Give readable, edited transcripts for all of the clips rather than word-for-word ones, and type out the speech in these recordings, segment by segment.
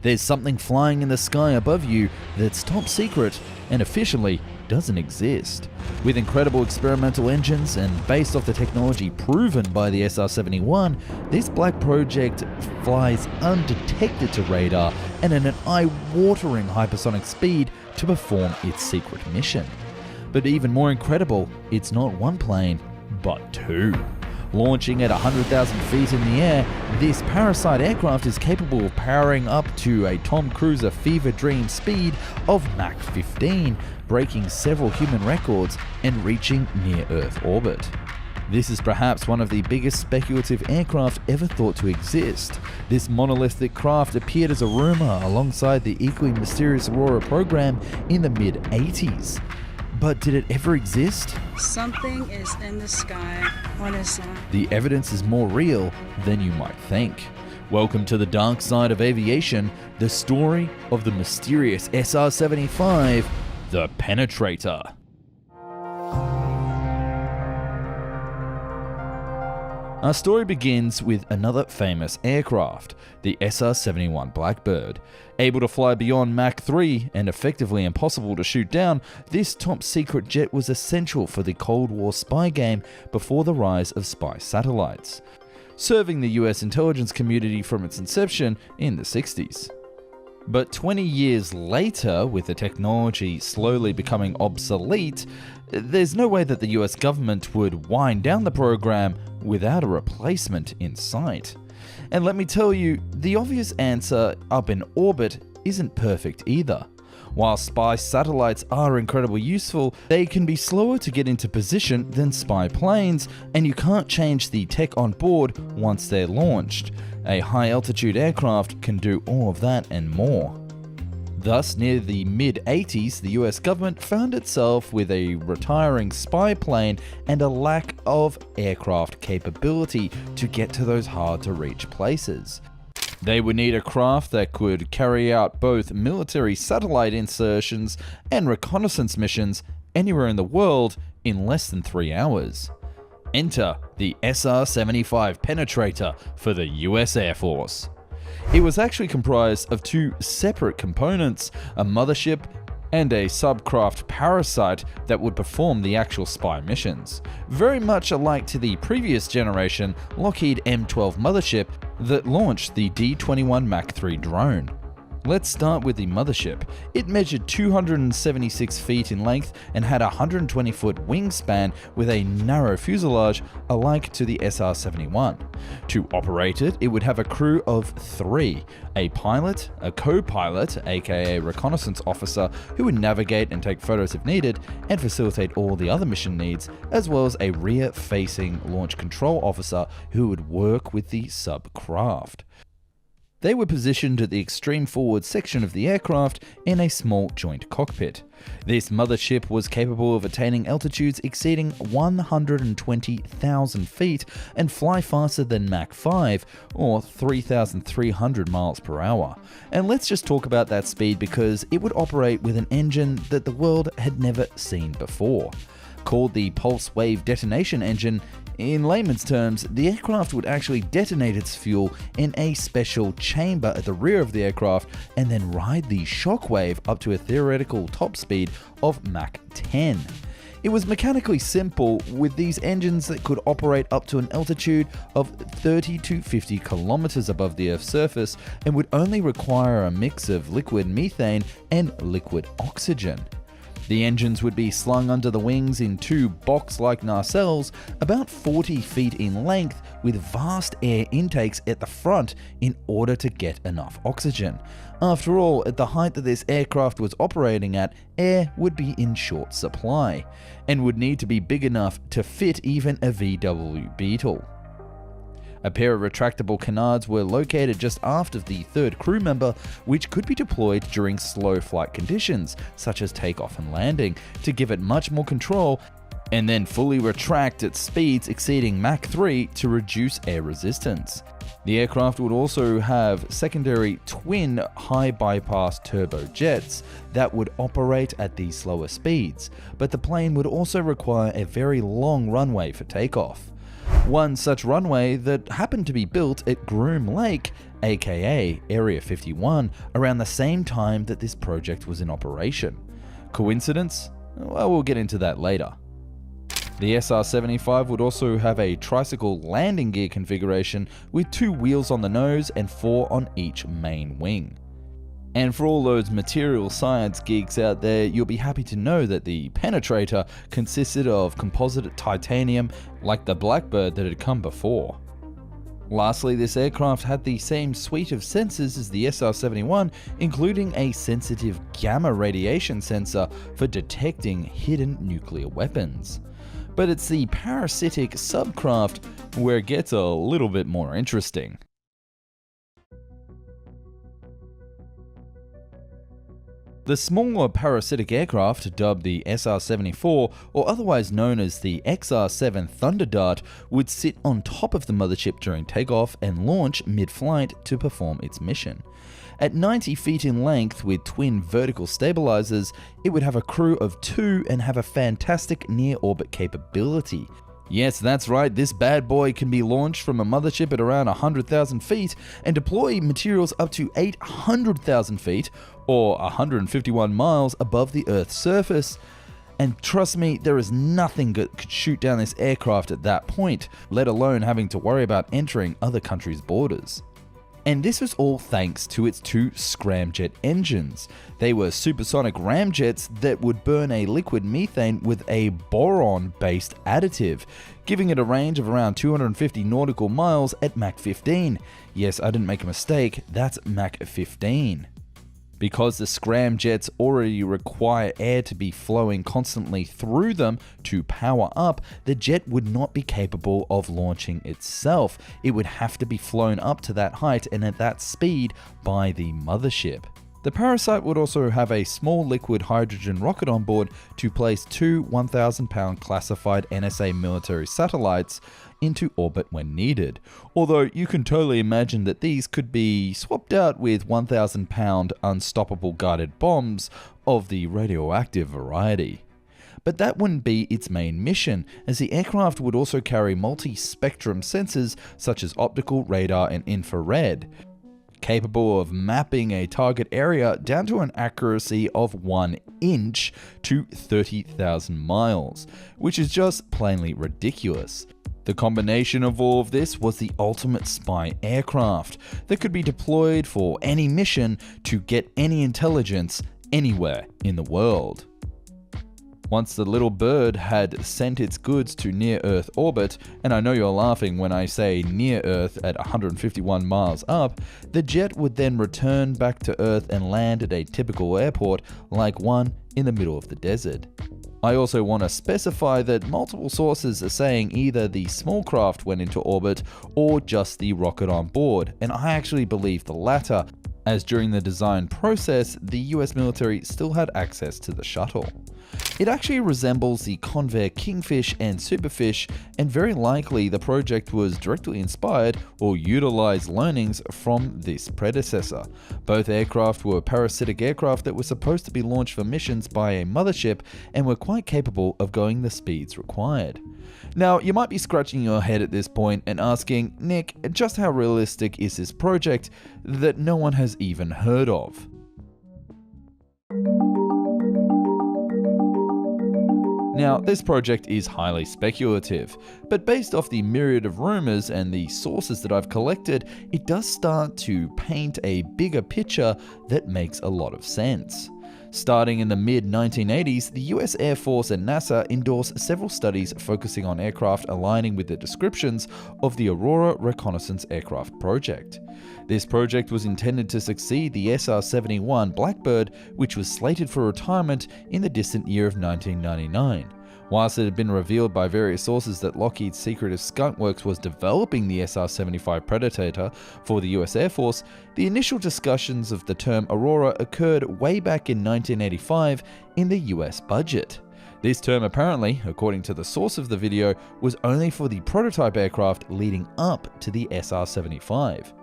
There's something flying in the sky above you that's top secret and officially doesn't exist. With incredible experimental engines and based off the technology proven by the SR-71, this black project flies undetected to radar and at an eye-watering hypersonic speed to perform its secret mission. But even more incredible, it's not one plane, but two. Launching at 100,000 feet in the air, this Parasite aircraft is capable of powering up to a Tom Cruise fever dream speed of Mach 15, breaking several human records and reaching near-Earth orbit. This is perhaps one of the biggest speculative aircraft ever thought to exist. This monolithic craft appeared as a rumor alongside the equally mysterious Aurora program in the mid-80s. But did it ever exist? Something is in the sky. What is that? The evidence is more real than you might think. Welcome to the dark side of aviation, the story of the mysterious SR-75, the Penetrator. Our story begins with another famous aircraft, the SR-71 Blackbird. Able to fly beyond Mach 3 and effectively impossible to shoot down, this top-secret jet was essential for the Cold War spy game before the rise of spy satellites, serving the US intelligence community from its inception in the 60s. But 20 years later, with the technology slowly becoming obsolete, there's no way that the US government would wind down the program without a replacement in sight. And let me tell you, the obvious answer up in orbit isn't perfect either. While spy satellites are incredibly useful, they can be slower to get into position than spy planes, and you can't change the tech on board once they're launched. A high-altitude aircraft can do all of that and more. Thus, near the mid-80s, the US government found itself with a retiring spy plane and a lack of aircraft capability to get to those hard-to-reach places. They would need a craft that could carry out both military satellite insertions and reconnaissance missions anywhere in the world in less than 3 hours. Enter the SR-75 Penetrator for the US Air Force. It was actually comprised of two separate components, a mothership and a subcraft parasite that would perform the actual spy missions, very much alike to the previous generation Lockheed M12 mothership that launched the D-21 Mach 3 drone. Let's start with the mothership. It measured 276 feet in length and had a 120-foot wingspan with a narrow fuselage alike to the SR-71. To operate it, it would have a crew of 3, a pilot, a co-pilot, aka reconnaissance officer, who would navigate and take photos if needed and facilitate all the other mission needs, as well as a rear-facing launch control officer who would work with the subcraft. They were positioned at the extreme forward section of the aircraft in a small joint cockpit. This mothership was capable of attaining altitudes exceeding 120,000 feet and fly faster than Mach 5, or 3,300 miles per hour. And let's just talk about that speed because it would operate with an engine that the world had never seen before. Called the pulse wave detonation engine, in layman's terms, the aircraft would actually detonate its fuel in a special chamber at the rear of the aircraft and then ride the shockwave up to a theoretical top speed of Mach 10. It was mechanically simple, with these engines that could operate up to an altitude of 30 to 50 kilometers above the Earth's surface and would only require a mix of liquid methane and liquid oxygen. The engines would be slung under the wings in two box-like nacelles about 40 feet in length with vast air intakes at the front in order to get enough oxygen. After all, at the height that this aircraft was operating at, air would be in short supply and would need to be big enough to fit even a VW Beetle. A pair of retractable canards were located just aft of the third crew member, which could be deployed during slow flight conditions, such as takeoff and landing, to give it much more control, and then fully retract at speeds exceeding Mach 3 to reduce air resistance. The aircraft would also have secondary twin high bypass turbojets that would operate at these slower speeds, but the plane would also require a very long runway for takeoff. One such runway that happened to be built at Groom Lake, aka Area 51, around the same time that this project was in operation. Coincidence? Well, we'll get into that later. The SR-75 would also have a tricycle landing gear configuration with 2 wheels on the nose and 4 on each main wing. And for all those material science geeks out there, you'll be happy to know that the penetrator consisted of composite titanium like the Blackbird that had come before. Lastly, this aircraft had the same suite of sensors as the SR-71, including a sensitive gamma radiation sensor for detecting hidden nuclear weapons. But it's the parasitic subcraft where it gets a little bit more interesting. The smaller parasitic aircraft, dubbed the SR-74, or otherwise known as the XR-7 Thunderdart, would sit on top of the mothership during takeoff and launch mid-flight to perform its mission. At 90 feet in length with twin vertical stabilizers, it would have a crew of 2 and have a fantastic near-orbit capability. Yes, that's right, this bad boy can be launched from a mothership at around 100,000 feet and deploy materials up to 800,000 feet, or 151 miles above the Earth's surface. And trust me, there is nothing that could shoot down this aircraft at that point, let alone having to worry about entering other countries' borders. And this was all thanks to its 2 scramjet engines. They were supersonic ramjets that would burn a liquid methane with a boron-based additive, giving it a range of around 250 nautical miles at Mach 15. Yes, I didn't make a mistake, that's Mach 15. Because the scramjets already require air to be flowing constantly through them to power up, the jet would not be capable of launching itself. It would have to be flown up to that height and at that speed by the mothership. The Parasite would also have a small liquid hydrogen rocket on board to place 2 1,000-pound classified NSA military satellites into orbit when needed, although you can totally imagine that these could be swapped out with 1,000-pound unstoppable guided bombs of the radioactive variety. But that wouldn't be its main mission, as the aircraft would also carry multi-spectrum sensors such as optical, radar, and infrared, capable of mapping a target area down to an accuracy of 1 inch to 30,000 miles, which is just plainly ridiculous. The combination of all of this was the ultimate spy aircraft that could be deployed for any mission to get any intelligence anywhere in the world. Once the little bird had sent its goods to near-Earth orbit, and I know you're laughing when I say near-Earth at 151 miles up, the jet would then return back to Earth and land at a typical airport like one in the middle of the desert. I also want to specify that multiple sources are saying either the small craft went into orbit or just the rocket on board, and I actually believe the latter, as during the design process, the US military still had access to the shuttle. It actually resembles the Convair Kingfish and Superfish, and very likely the project was directly inspired or utilized learnings from this predecessor. Both aircraft were parasitic aircraft that were supposed to be launched for missions by a mothership and were quite capable of going the speeds required. Now, you might be scratching your head at this point and asking, Nick, just how realistic is this project that no one has even heard of? Now, this project is highly speculative, but based off the myriad of rumors and the sources that I've collected, it does start to paint a bigger picture that makes a lot of sense. Starting in the mid-1980s, the US Air Force and NASA endorsed several studies focusing on aircraft aligning with the descriptions of the Aurora reconnaissance aircraft project. This project was intended to succeed the SR-71 Blackbird, which was slated for retirement in the distant year of 1999. Whilst it had been revealed by various sources that Lockheed's secretive skunk works was developing the SR-75 Predator for the US Air Force, the initial discussions of the term Aurora occurred way back in 1985 in the US budget. This term apparently, according to the source of the video, was only for the prototype aircraft leading up to the SR-75.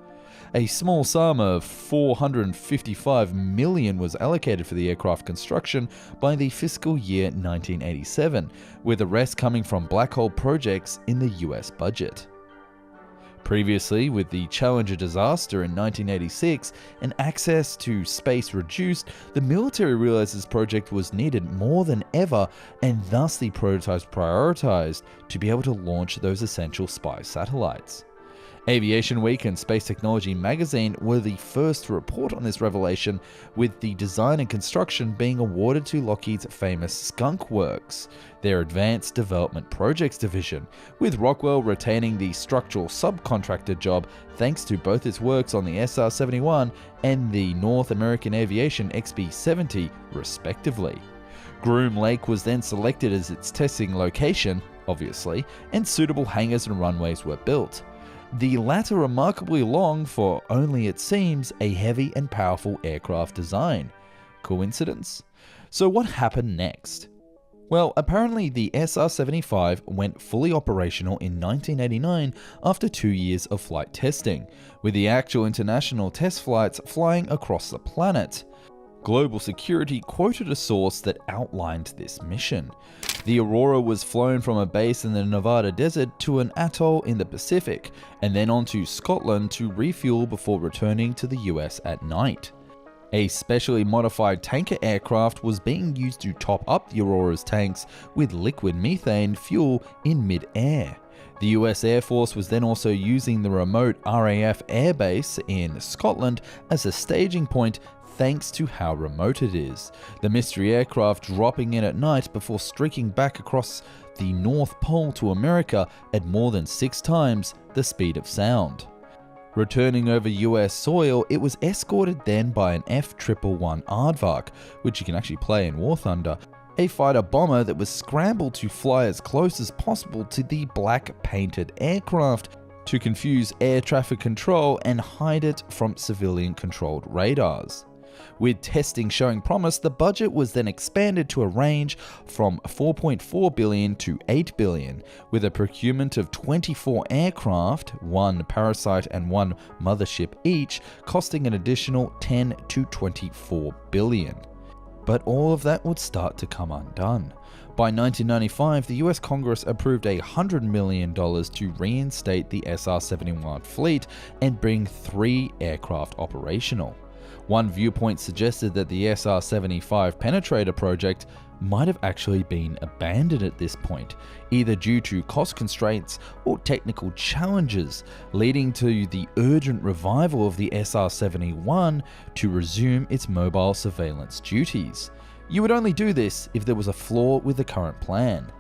A small sum of $455 million was allocated for the aircraft construction by the fiscal year 1987, with the rest coming from black hole projects in the US budget. Previously, with the Challenger disaster in 1986 and access to space reduced, the military realized this project was needed more than ever, and thus the prototypes prioritized to be able to launch those essential spy satellites. Aviation Week and Space Technology magazine were the first to report on this revelation, with the design and construction being awarded to Lockheed's famous Skunk Works, their Advanced Development Projects division, with Rockwell retaining the structural subcontractor job thanks to both its works on the SR-71 and the North American Aviation XB-70, respectively. Groom Lake was then selected as its testing location, obviously, and suitable hangars and runways were built. The latter remarkably long for only, it seems, a heavy and powerful aircraft design. Coincidence? So what happened next? Well, apparently the SR-75 went fully operational in 1989 after 2 years of flight testing, with the actual international test flights flying across the planet. Global Security quoted a source that outlined this mission. The Aurora was flown from a base in the Nevada desert to an atoll in the Pacific, and then on to Scotland to refuel before returning to the US at night. A specially modified tanker aircraft was being used to top up the Aurora's tanks with liquid methane fuel in mid-air. The US Air Force was then also using the remote RAF airbase in Scotland as a staging point, thanks to how remote it is, the mystery aircraft dropping in at night before streaking back across the North Pole to America at more than 6 times the speed of sound. Returning over US soil, it was escorted then by an F-111 Aardvark, which you can actually play in War Thunder, a fighter bomber that was scrambled to fly as close as possible to the black painted aircraft to confuse air traffic control and hide it from civilian controlled radars. With testing showing promise, the budget was then expanded to a range from $4.4 billion to $8 billion, with a procurement of 24 aircraft, 1 Parasite and 1 Mothership each, costing an additional $10 to $24 billion. But all of that would start to come undone. By 1995, the US Congress approved $100 million to reinstate the SR-71 fleet and bring 3 aircraft operational. One viewpoint suggested that the SR-75 penetrator project might have actually been abandoned at this point, either due to cost constraints or technical challenges, leading to the urgent revival of the SR-71 to resume its mobile surveillance duties. You would only do this if there was a flaw with the current plan.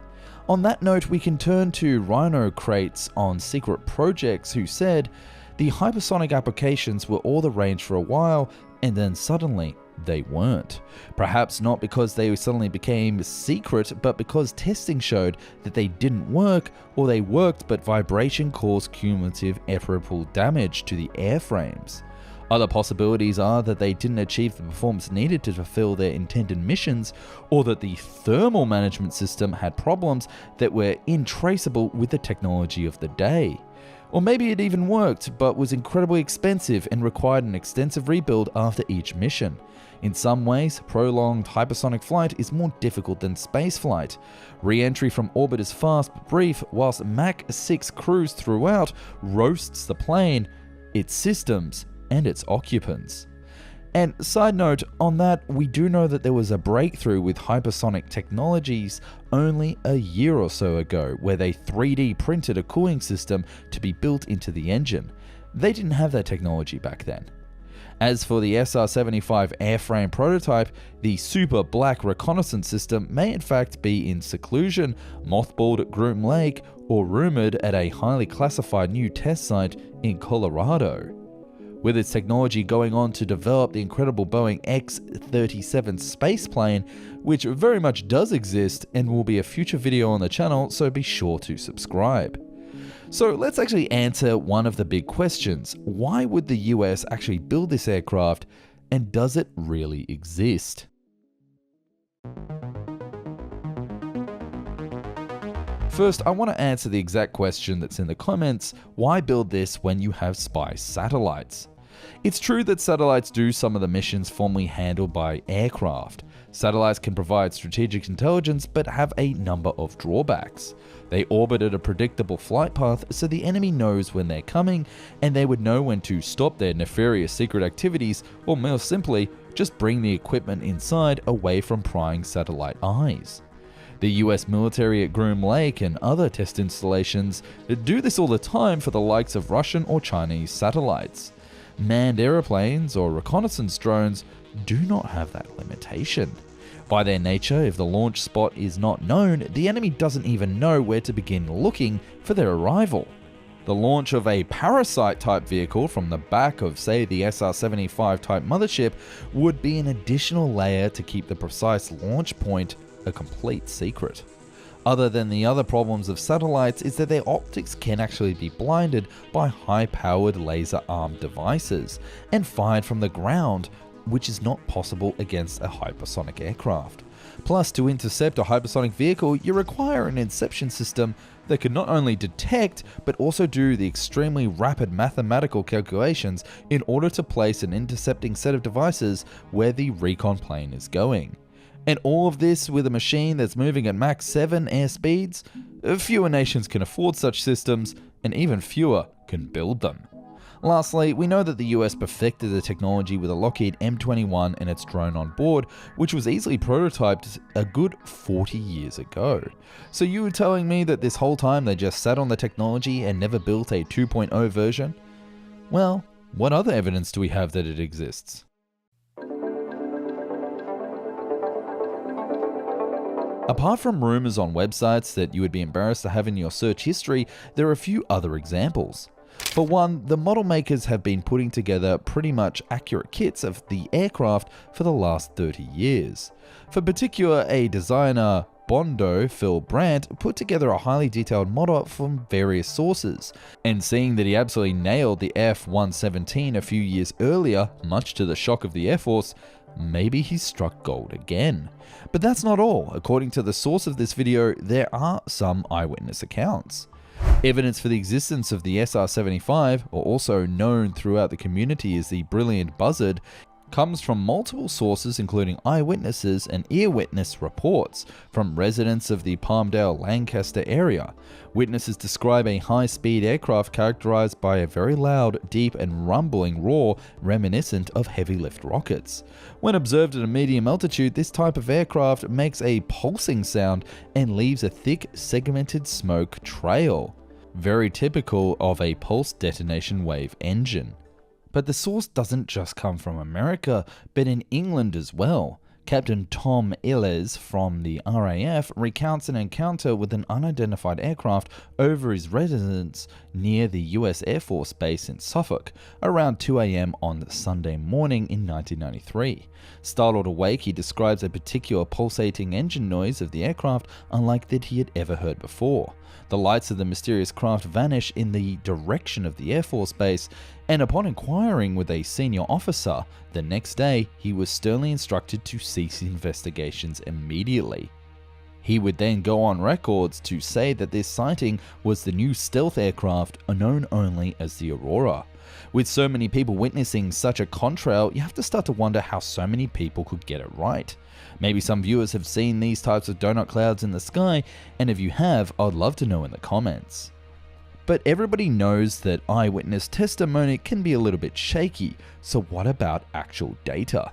On that note, we can turn to Rhino Crates on Secret Projects, who said, "The hypersonic applications were all the rage for a while, and then suddenly they weren't. Perhaps not because they suddenly became secret, but because testing showed that they didn't work, or they worked but vibration caused cumulative irreparable damage to the airframes. Other possibilities are that they didn't achieve the performance needed to fulfill their intended missions, or that the thermal management system had problems that were intraceable with the technology of the day. Or maybe it even worked, but was incredibly expensive and required an extensive rebuild after each mission. In some ways, prolonged hypersonic flight is more difficult than spaceflight. Re-entry from orbit is fast but brief, whilst Mach 6 cruise throughout roasts the plane, its systems, and its occupants." And side note on that, we do know that there was a breakthrough with hypersonic technologies only a year or so ago, where they 3D printed a cooling system to be built into the engine. They didn't have that technology back then. As for the SR-75 airframe prototype, the super black reconnaissance system may in fact be in seclusion, mothballed at Groom Lake, or rumored at a highly classified new test site in Colorado. With its technology going on to develop the incredible Boeing X-37 spaceplane, which very much does exist and will be a future video on the channel, so be sure to subscribe. So let's actually answer one of the big questions. Why would the US actually build this aircraft, and does it really exist? First, I want to answer the exact question that's in the comments: why build this when you have spy satellites? It's true that satellites do some of the missions formerly handled by aircraft. Satellites can provide strategic intelligence but have a number of drawbacks. They orbit at a predictable flight path so the enemy knows when they're coming, and they would know when to stop their nefarious secret activities, or more simply, just bring the equipment inside away from prying satellite eyes. The US military at Groom Lake and other test installations do this all the time for the likes of Russian or Chinese satellites. Manned aeroplanes or reconnaissance drones do not have that limitation. By their nature, if the launch spot is not known, the enemy doesn't even know where to begin looking for their arrival. The launch of a parasite type vehicle from the back of, say, the SR-75 type mothership would be an additional layer to keep the precise launch point a complete secret. Other than the other problems of satellites is that their optics can actually be blinded by high-powered laser-armed devices and fired from the ground, which is not possible against a hypersonic aircraft. Plus, to intercept a hypersonic vehicle, you require an inception system that can not only detect, but also do the extremely rapid mathematical calculations in order to place an intercepting set of devices where the recon plane is going. And all of this with a machine that's moving at Mach 7 air speeds? Fewer nations can afford such systems, and even fewer can build them. Lastly, we know that the US perfected the technology with a Lockheed M21 and its drone on board, which was easily prototyped a good 40 years ago. So you were telling me that this whole time they just sat on the technology and never built a 2.0 version? Well, what other evidence do we have that it exists? Apart from rumors on websites that you would be embarrassed to have in your search history, there are a few other examples. For one, the model makers have been putting together pretty much accurate kits of the aircraft for the last 30 years. For particular, a designer, Bondo Phil Brandt, put together a highly detailed model from various sources, and seeing that he absolutely nailed the F-117 a few years earlier, much to the shock of the Air Force, maybe he struck gold again. But that's not all. According to the source of this video, there are some eyewitness accounts. Evidence for the existence of the SR-75, or also known throughout the community as the Brilliant Buzzard, comes from multiple sources including eyewitnesses and ear-witness reports from residents of the Palmdale-Lancaster area. Witnesses describe a high-speed aircraft characterized by a very loud, deep and rumbling roar reminiscent of heavy-lift rockets. When observed at a medium altitude, this type of aircraft makes a pulsing sound and leaves a thick, segmented smoke trail, very typical of a pulse detonation wave engine. But the source doesn't just come from America, but in England as well. Captain Tom Illes from the RAF recounts an encounter with an unidentified aircraft over his residence near the US Air Force Base in Suffolk, around 2 a.m. on Sunday morning in 1993. Startled awake, he describes a particular pulsating engine noise of the aircraft unlike that he had ever heard before. The lights of the mysterious craft vanish in the direction of the Air Force Base, and upon inquiring with a senior officer, the next day he was sternly instructed to cease investigations immediately. He would then go on records to say that this sighting was the new stealth aircraft known only as the Aurora. With so many people witnessing such a contrail, you have to start to wonder how so many people could get it right. Maybe some viewers have seen these types of donut clouds in the sky, and if you have, I'd love to know in the comments. But everybody knows that eyewitness testimony can be a little bit shaky, so what about actual data?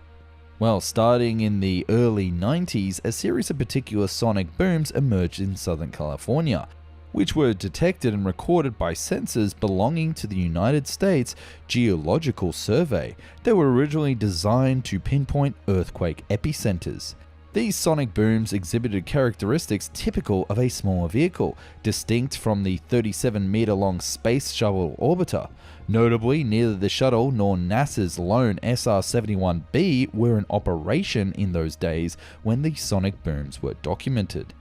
Well, starting in the early 90s, a series of particular sonic booms emerged in Southern California, which were detected and recorded by sensors belonging to the United States Geological Survey. They were originally designed to pinpoint earthquake epicenters. These sonic booms exhibited characteristics typical of a smaller vehicle, distinct from the 37-meter-long Space Shuttle orbiter. Notably, neither the shuttle nor NASA's lone SR-71B were in operation in those days when the sonic booms were documented.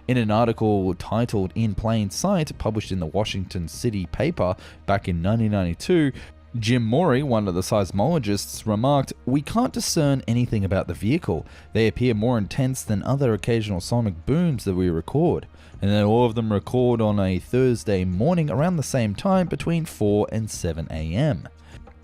In an article titled In Plain Sight, published in the Washington City paper back in 1992, Jim Morey, one of the seismologists, remarked, "We can't discern anything about the vehicle. They appear more intense than other occasional sonic booms that we record." And then all of them record on a Thursday morning around the same time between 4 and 7 a.m.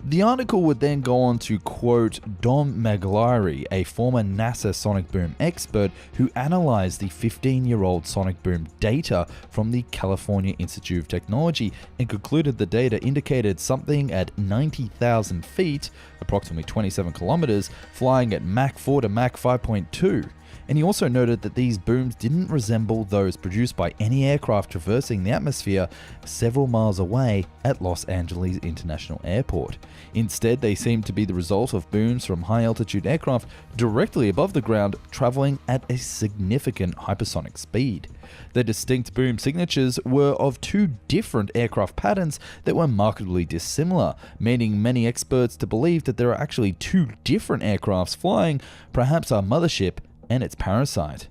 The article would then go on to quote Dom Maglari, a former NASA sonic boom expert who analyzed the 15-year-old sonic boom data from the California Institute of Technology and concluded the data indicated something at 90,000 feet, approximately 27 kilometers, flying at Mach 4 to Mach 5.2. And he also noted that these booms didn't resemble those produced by any aircraft traversing the atmosphere several miles away at Los Angeles International Airport. Instead, they seemed to be the result of booms from high-altitude aircraft directly above the ground, traveling at a significant hypersonic speed. The distinct boom signatures were of two different aircraft patterns that were markedly dissimilar, leading many experts to believe that there are actually two different aircrafts flying, perhaps our mothership and its parasite.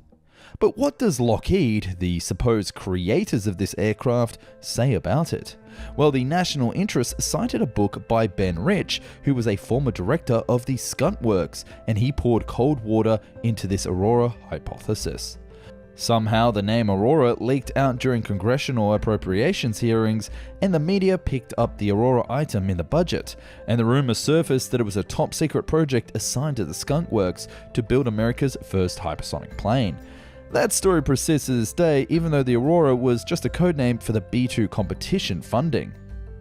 But what does Lockheed, the supposed creators of this aircraft, say about it? Well, the National Interest cited a book by Ben Rich, who was a former director of the Skunt Works, and he poured cold water into this Aurora hypothesis. Somehow, the name Aurora leaked out during congressional appropriations hearings, and the media picked up the Aurora item in the budget, and the rumor surfaced that it was a top-secret project assigned to the Skunk Works to build America's first hypersonic plane. That story persists to this day, even though the Aurora was just a codename for the B-2 competition funding.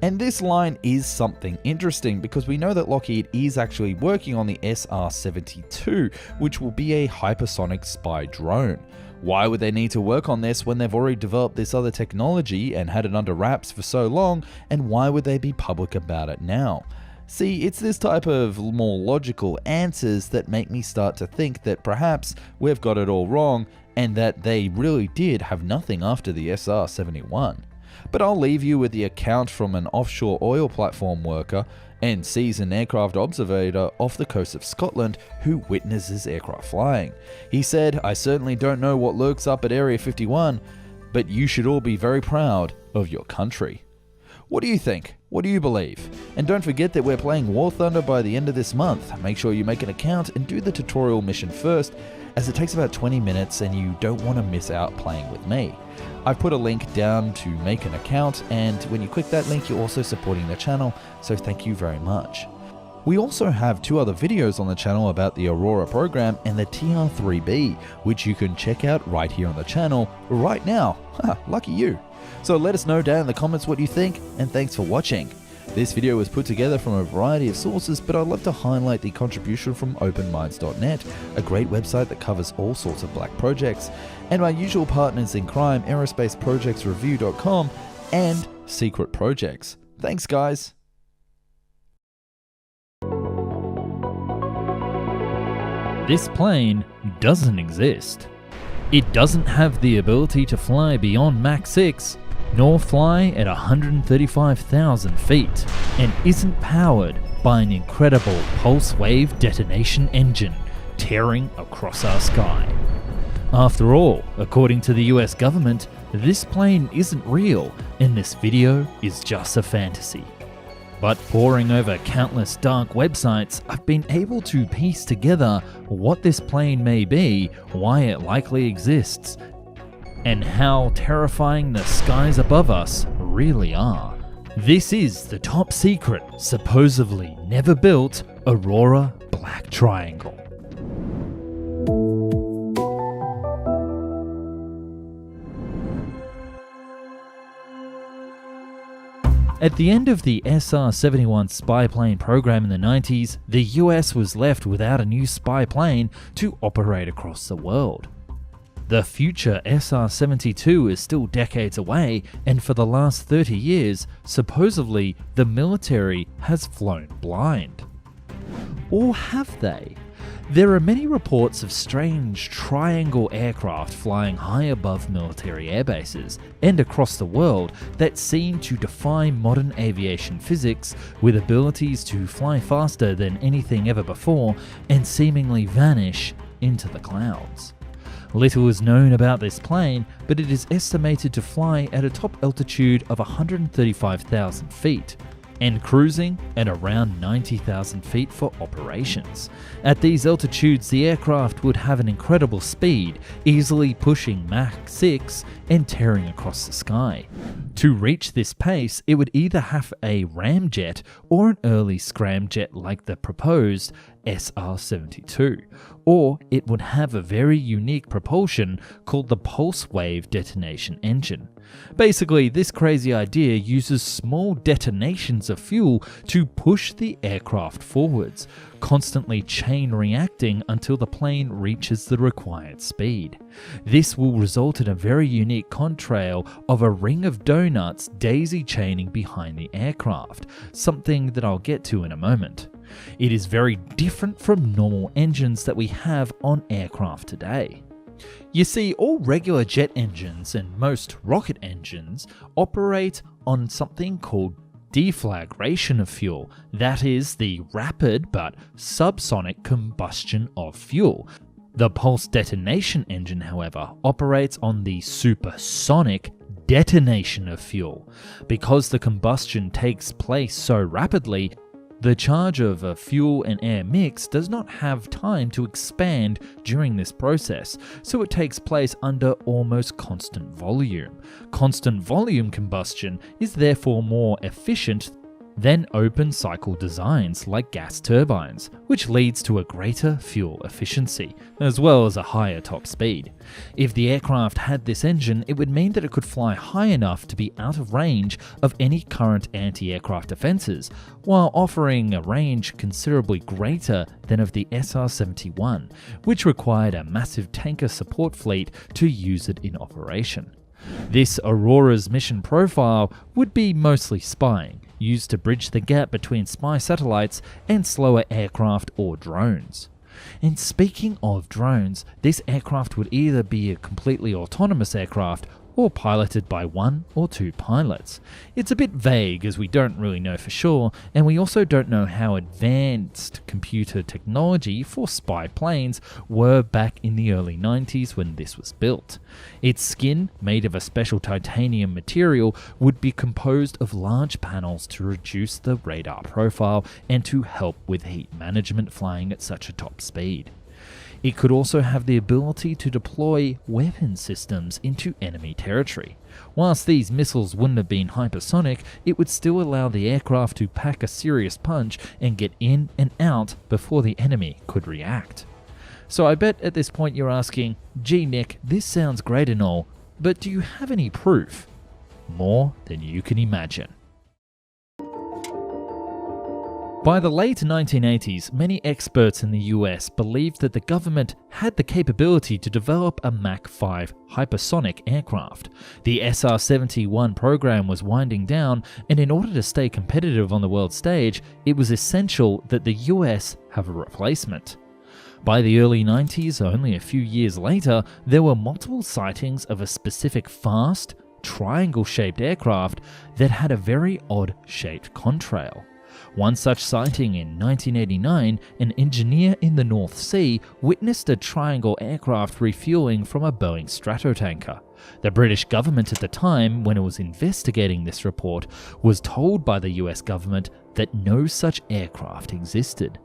And this line is something interesting because we know that Lockheed is actually working on the SR-72, which will be a hypersonic spy drone. Why would they need to work on this when they've already developed this other technology and had it under wraps for so long, and why would they be public about it now? See, it's this type of more logical answers that make me start to think that perhaps we've got it all wrong and that they really did have nothing after the SR-71. But I'll leave you with the account from an offshore oil platform worker and seasoned aircraft observer off the coast of Scotland who witnesses aircraft flying. He said, "I certainly don't know what lurks up at Area 51, but you should all be very proud of your country." What do you think? What do you believe? And don't forget that we're playing War Thunder by the end of this month. Make sure you make an account and do the tutorial mission first, as it takes about 20 minutes and you don't want to miss out playing with me. I've put a link down to make an account, and when you click that link, you're also supporting the channel, so thank you very much. We also have 2 other videos on the channel about the Aurora program and the TR-3B, which you can check out right here on the channel right now. Lucky you. So let us know down in the comments what you think, and thanks for watching. This video was put together from a variety of sources, but I'd love to highlight the contribution from openminds.net, a great website that covers all sorts of black projects, and my usual partners in crime, aerospaceprojectsreview.com and Secret Projects. Thanks, guys. This plane doesn't exist. It doesn't have the ability to fly beyond Mach 6, nor fly at 135,000 feet, and isn't powered by an incredible pulse wave detonation engine tearing across our sky. After all, according to the US government, this plane isn't real, and this video is just a fantasy. But poring over countless dark websites, I've been able to piece together what this plane may be, why it likely exists, and how terrifying the skies above us really are. This is the top secret, supposedly never built, Aurora Black Triangle. At the end of the SR-71 spy plane program in the 90s, the US was left without a new spy plane to operate across the world. The future SR-72 is still decades away, and for the last 30 years, supposedly the military has flown blind. Or have they? There are many reports of strange triangle aircraft flying high above military airbases and across the world that seem to defy modern aviation physics, with abilities to fly faster than anything ever before and seemingly vanish into the clouds. Little is known about this plane, but it is estimated to fly at a top altitude of 135,000 feet. and cruising at around 90,000 feet for operations. At these altitudes, the aircraft would have an incredible speed, easily pushing Mach 6 and tearing across the sky. To reach this pace, it would either have a ramjet or an early scramjet like the proposed SR-72, or it would have a very unique propulsion called the pulse wave detonation engine. Basically, this crazy idea uses small detonations of fuel to push the aircraft forwards, constantly chain reacting until the plane reaches the required speed. This will result in a very unique contrail of a ring of donuts daisy chaining behind the aircraft, something that I'll get to in a moment. It is very different from normal engines that we have on aircraft today. You see, all regular jet engines and most rocket engines operate on something called deflagration of fuel, that is, the rapid but subsonic combustion of fuel. The pulse detonation engine, however, operates on the supersonic detonation of fuel. Because the combustion takes place so rapidly, the charge of a fuel and air mix does not have time to expand during this process, so it takes place under almost constant volume. Constant volume combustion is therefore more efficient than open cycle designs like gas turbines, which leads to a greater fuel efficiency, as well as a higher top speed. If the aircraft had this engine, it would mean that it could fly high enough to be out of range of any current anti-aircraft defenses, while offering a range considerably greater than of the SR-71, which required a massive tanker support fleet to use it in operation. This Aurora's mission profile would be mostly spying, used to bridge the gap between spy satellites and slower aircraft or drones. And speaking of drones, this aircraft would either be a completely autonomous aircraft or piloted by one or two pilots. It's a bit vague as we don't really know for sure, and we also don't know how advanced computer technology for spy planes were back in the early 90s when this was built. Its skin, made of a special titanium material, would be composed of large panels to reduce the radar profile and to help with heat management flying at such a top speed. It could also have the ability to deploy weapon systems into enemy territory. Whilst these missiles wouldn't have been hypersonic, it would still allow the aircraft to pack a serious punch and get in and out before the enemy could react. So I bet at this point you're asking, gee Nick, this sounds great and all, but do you have any proof? More than you can imagine. By the late 1980s, many experts in the US believed that the government had the capability to develop a Mach 5 hypersonic aircraft. The SR-71 program was winding down, and in order to stay competitive on the world stage, it was essential that the US have a replacement. By the early 90s, only a few years later, there were multiple sightings of a specific fast, triangle-shaped aircraft that had a very odd-shaped contrail. One such sighting in 1989, an engineer in the North Sea witnessed a triangle aircraft refueling from a Boeing Stratotanker. The British government at the time, when it was investigating this report, was told by the US government that no such aircraft existed.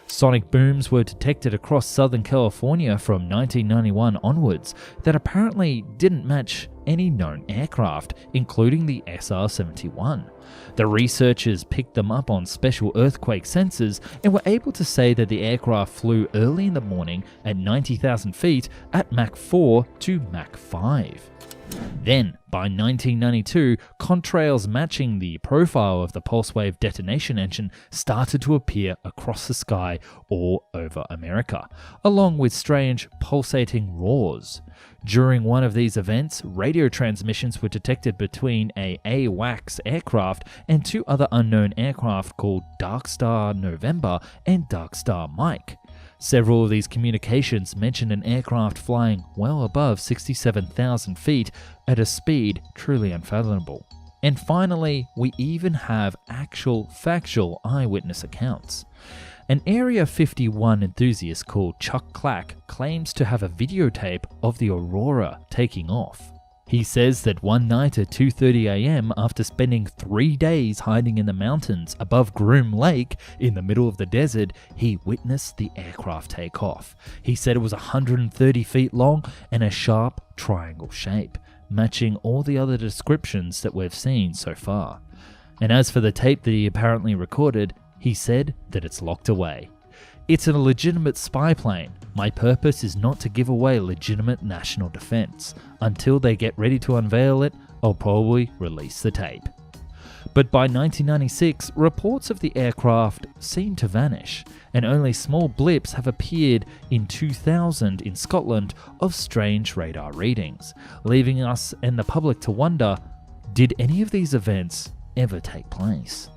Sonic booms were detected across Southern California from 1991 onwards that apparently didn't match any known aircraft, including the SR-71. The researchers picked them up on special earthquake sensors and were able to say that the aircraft flew early in the morning at 90,000 feet at Mach 4 to Mach 5. Then, by 1992, contrails matching the profile of the pulse wave detonation engine started to appear across the sky all over America, along with strange pulsating roars. During one of these events, radio transmissions were detected between a AWACS aircraft and two other unknown aircraft called Dark Star November and Dark Star Mike. Several of these communications mentioned an aircraft flying well above 67,000 feet at a speed truly unfathomable. And finally, we even have actual factual eyewitness accounts. An Area 51 enthusiast called Chuck Clack claims to have a videotape of the Aurora taking off. He says that one night at 2:30 a.m, after spending 3 days hiding in the mountains above Groom Lake in the middle of the desert, he witnessed the aircraft take off. He said it was 130 feet long and a sharp triangle shape, matching all the other descriptions that we've seen so far. And as for the tape that he apparently recorded, he said that it's locked away. It's a legitimate spy plane. My purpose is not to give away legitimate national defense. Until they get ready to unveil it, I'll probably release the tape. But by 1996, reports of the aircraft seem to vanish, and only small blips have appeared in 2000 in Scotland of strange radar readings, leaving us and the public to wonder, did any of these events ever take place?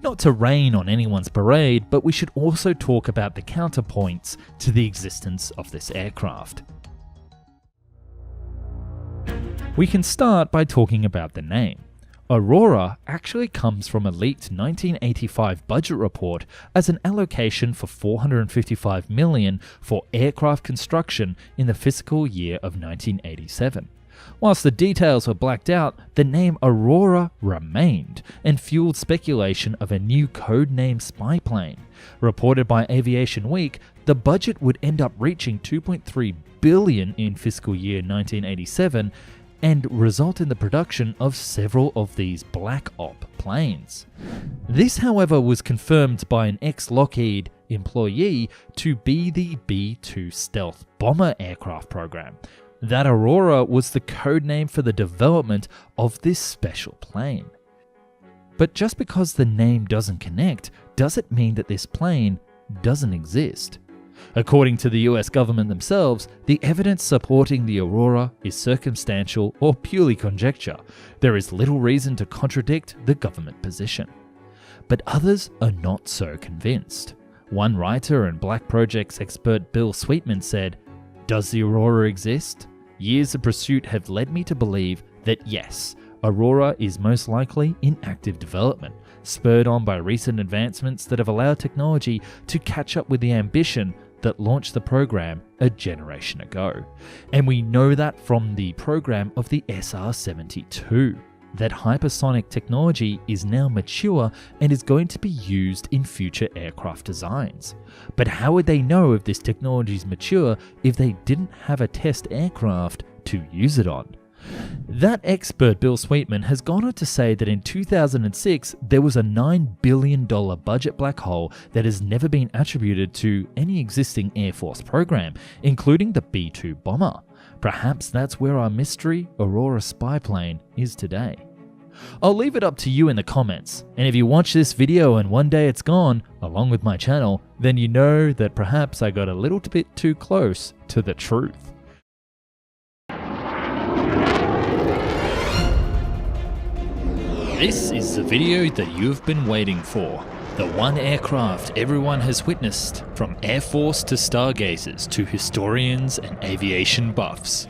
Not to rain on anyone's parade, but we should also talk about the counterpoints to the existence of this aircraft. We can start by talking about the name. Aurora actually comes from a leaked 1985 budget report as an allocation for $455 million for aircraft construction in the fiscal year of 1987. Whilst the details were blacked out, the name Aurora remained and fueled speculation of a new code-name spy plane. Reported by Aviation Week, the budget would end up reaching $2.3 billion in fiscal year 1987 and result in the production of several of these Black Op planes. This, however, was confirmed by an ex-Lockheed employee to be the B-2 stealth bomber aircraft program. That Aurora was the code name for the development of this special plane. But just because the name doesn't connect, does it mean that this plane doesn't exist? According to the US government themselves, the evidence supporting the Aurora is circumstantial or purely conjecture. There is little reason to contradict the government position. But others are not so convinced. One writer and Black Projects expert Bill Sweetman said, "Does the Aurora exist? Years of pursuit have led me to believe that yes, Aurora is most likely in active development, spurred on by recent advancements that have allowed technology to catch up with the ambition that launched the program a generation ago. And we know that from the program of the SR-72. That hypersonic technology is now mature and is going to be used in future aircraft designs. But how would they know if this technology is mature if they didn't have a test aircraft to use it on? That expert Bill Sweetman has gone on to say that in 2006 there was a $9 billion budget black hole that has never been attributed to any existing Air Force program, including the B-2 bomber. Perhaps that's where our mystery Aurora spy plane is today. I'll leave it up to you in the comments, and if you watch this video and one day it's gone, along with my channel, then you know that perhaps I got a little bit too close to the truth. This is the video that you've been waiting for. The one aircraft everyone has witnessed, from Air Force to stargazers to historians and aviation buffs.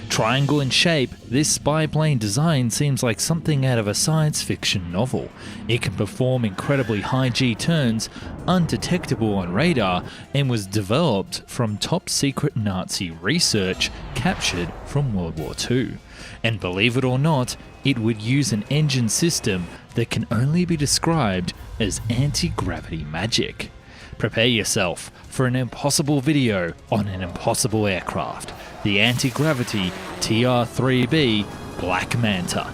Triangle in shape, this spy plane design seems like something out of a science fiction novel. It can perform incredibly high G turns, undetectable on radar, and was developed from top secret Nazi research captured from World War II. And believe it or not, it would use an engine system that can only be described as anti-gravity magic. Prepare yourself for an impossible video on an impossible aircraft, the anti-gravity TR-3B Black Manta.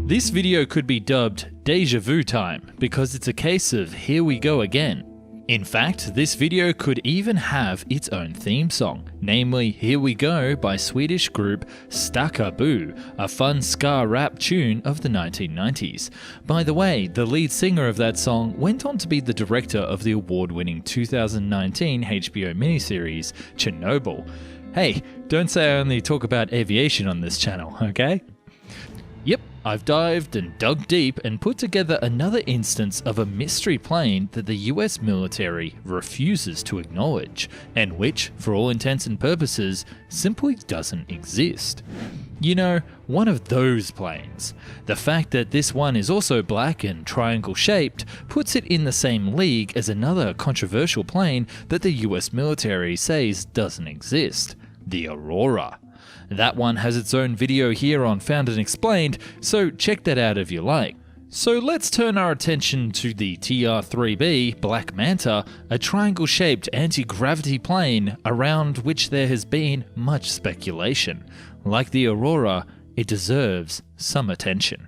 This video could be dubbed Deja Vu Time because it's a case of here we go again. In fact, this video could even have its own theme song, namely Here We Go by Swedish group Stakaboo, a fun ska rap tune of the 1990s. By the way, the lead singer of that song went on to be the director of the award-winning 2019 HBO miniseries Chernobyl. Hey, don't say I only talk about aviation on this channel, okay? Yep, I've dived and dug deep and put together another instance of a mystery plane that the US military refuses to acknowledge, and which, for all intents and purposes, simply doesn't exist. You know, one of those planes. The fact that this one is also black and triangle shaped puts it in the same league as another controversial plane that the US military says doesn't exist, the Aurora. That one has its own video here on Found and Explained, so check that out if you like. So let's turn our attention to the TR-3B Black Manta, a triangle-shaped anti-gravity plane around which there has been much speculation. Like the Aurora, it deserves some attention.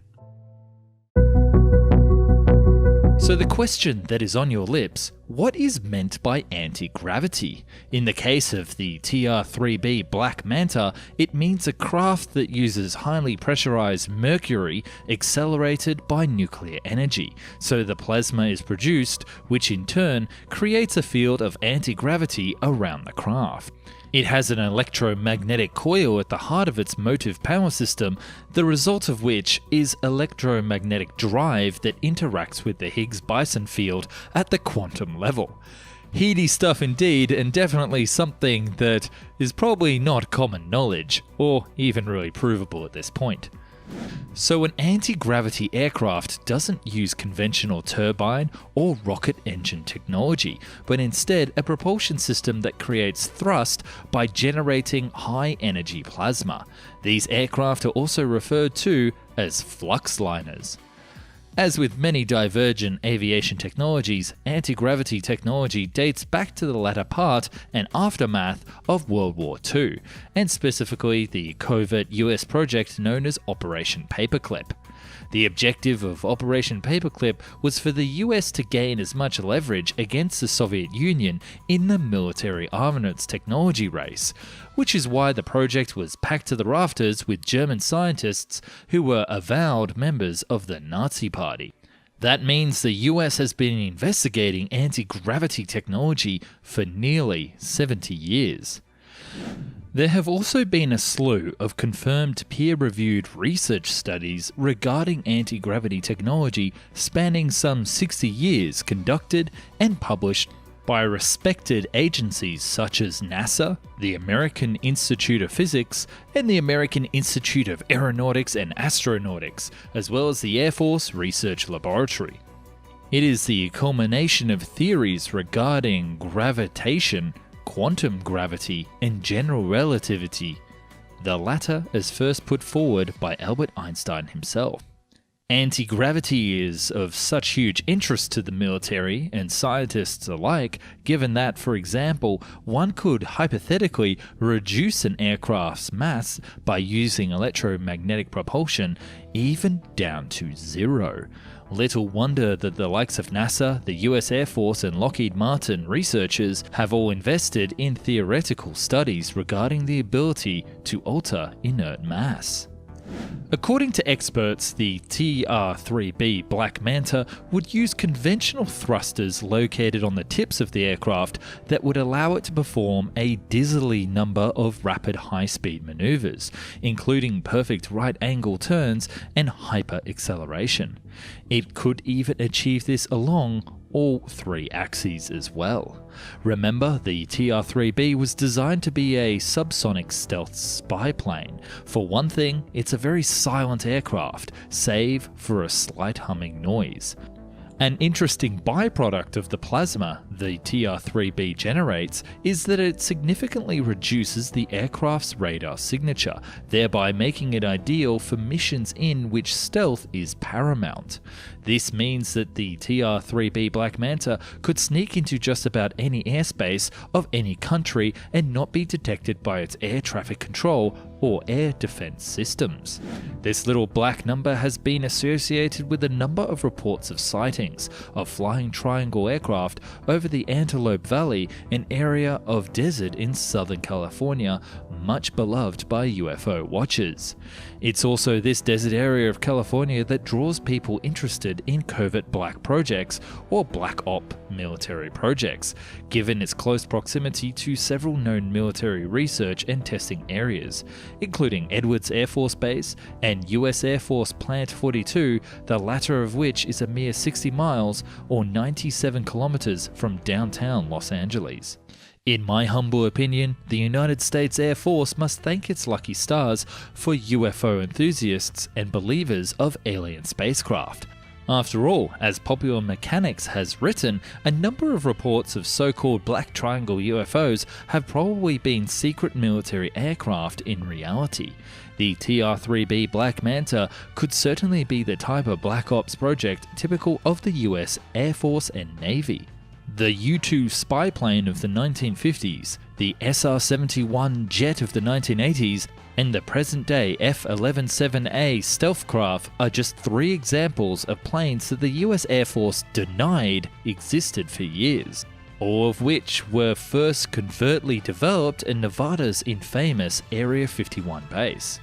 So the question that is on your lips, what is meant by anti-gravity? In the case of the TR-3B Black Manta, it means a craft that uses highly pressurized mercury accelerated by nuclear energy. So the plasma is produced, which in turn creates a field of anti-gravity around the craft. It has an electromagnetic coil at the heart of its motive power system, the result of which is electromagnetic drive that interacts with the Higgs boson field at the quantum level. Heady stuff indeed, and definitely something that is probably not common knowledge, or even really provable at this point. So an anti-gravity aircraft doesn't use conventional turbine or rocket engine technology, but instead a propulsion system that creates thrust by generating high-energy plasma. These aircraft are also referred to as flux liners. As with many divergent aviation technologies, anti-gravity technology dates back to the latter part and aftermath of World War II, and specifically the covert US project known as Operation Paperclip. The objective of Operation Paperclip was for the US to gain as much leverage against the Soviet Union in the military armaments technology race, which is why the project was packed to the rafters with German scientists who were avowed members of the Nazi Party. That means the US has been investigating anti-gravity technology for nearly 70 years. There have also been a slew of confirmed peer-reviewed research studies regarding anti-gravity technology spanning some 60 years conducted and published by respected agencies such as NASA, the American Institute of Physics, and the American Institute of Aeronautics and Astronautics, as well as the Air Force Research Laboratory. It is the culmination of theories regarding gravitation, quantum gravity, and general relativity, the latter as first put forward by Albert Einstein himself. Anti-gravity is of such huge interest to the military and scientists alike, given that, for example, one could hypothetically reduce an aircraft's mass by using electromagnetic propulsion even down to zero. Little wonder that the likes of NASA, the US Air Force, and Lockheed Martin researchers have all invested in theoretical studies regarding the ability to alter inert mass. According to experts, the TR-3B Black Manta would use conventional thrusters located on the tips of the aircraft that would allow it to perform a dizzily number of rapid high-speed maneuvers, including perfect right-angle turns and hyper-acceleration. It could even achieve this along all three axes as well. Remember, the TR-3B was designed to be a subsonic stealth spy plane. For one thing, it's a very silent aircraft, save for a slight humming noise. An interesting byproduct of the plasma the TR-3B generates is that it significantly reduces the aircraft's radar signature, thereby making it ideal for missions in which stealth is paramount. This means that the TR-3B Black Manta could sneak into just about any airspace of any country and not be detected by its air traffic control or air defense systems. This little black number has been associated with a number of reports of sightings of flying triangle aircraft over the Antelope Valley, an area of desert in Southern California, much beloved by UFO watchers. It's also this desert area of California that draws people interested in covert black projects or black op military projects, given its close proximity to several known military research and testing areas, including Edwards Air Force Base and US Air Force Plant 42, the latter of which is a mere 60 miles or 97 kilometers from downtown Los Angeles. In my humble opinion, the United States Air Force must thank its lucky stars for UFO enthusiasts and believers of alien spacecraft. After all, as Popular Mechanics has written, a number of reports of so-called black triangle UFOs have probably been secret military aircraft in reality. The TR-3B Black Manta could certainly be the type of black ops project typical of the US Air Force and Navy. The U-2 spy plane of the 1950s, the SR-71 jet of the 1980s, and the present-day F-117A stealth craft are just 3 examples of planes that the US Air Force denied existed for years, all of which were first covertly developed in Nevada's infamous Area 51 base.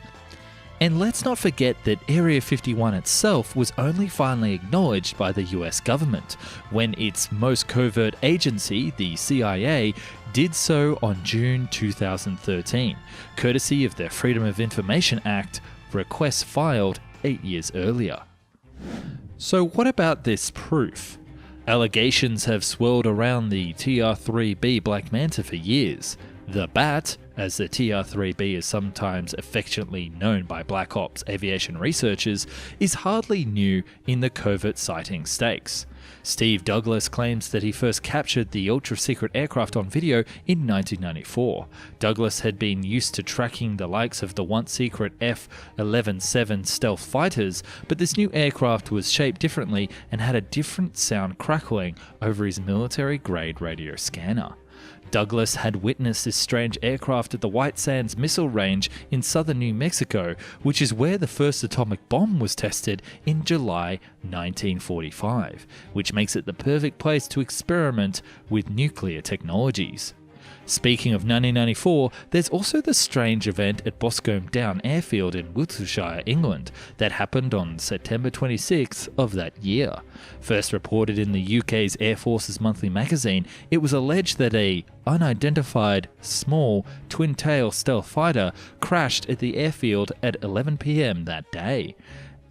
And let's not forget that Area 51 itself was only finally acknowledged by the US government when its most covert agency, the CIA, did so on June 2013, courtesy of the Freedom of Information Act, request filed 8 years earlier. So what about this proof? Allegations have swirled around the TR-3B Black Manta for years. The Bat, as the TR-3B is sometimes affectionately known by Black Ops aviation researchers, is hardly new in the covert sighting stakes. Steve Douglas claims that he first captured the ultra-secret aircraft on video in 1994. Douglas had been used to tracking the likes of the once-secret F-117 stealth fighters, but this new aircraft was shaped differently and had a different sound crackling over his military-grade radio scanner. Douglas had witnessed this strange aircraft at the White Sands Missile Range in southern New Mexico, which is where the first atomic bomb was tested in July 1945, which makes it the perfect place to experiment with nuclear technologies. Speaking of 1994, there's also the strange event at Boscombe Down Airfield in Wiltshire, England, that happened on September 26th of that year. First reported in the UK's Air Force's monthly magazine, it was alleged that a unidentified, small, twin-tail stealth fighter crashed at the airfield at 11 PM that day.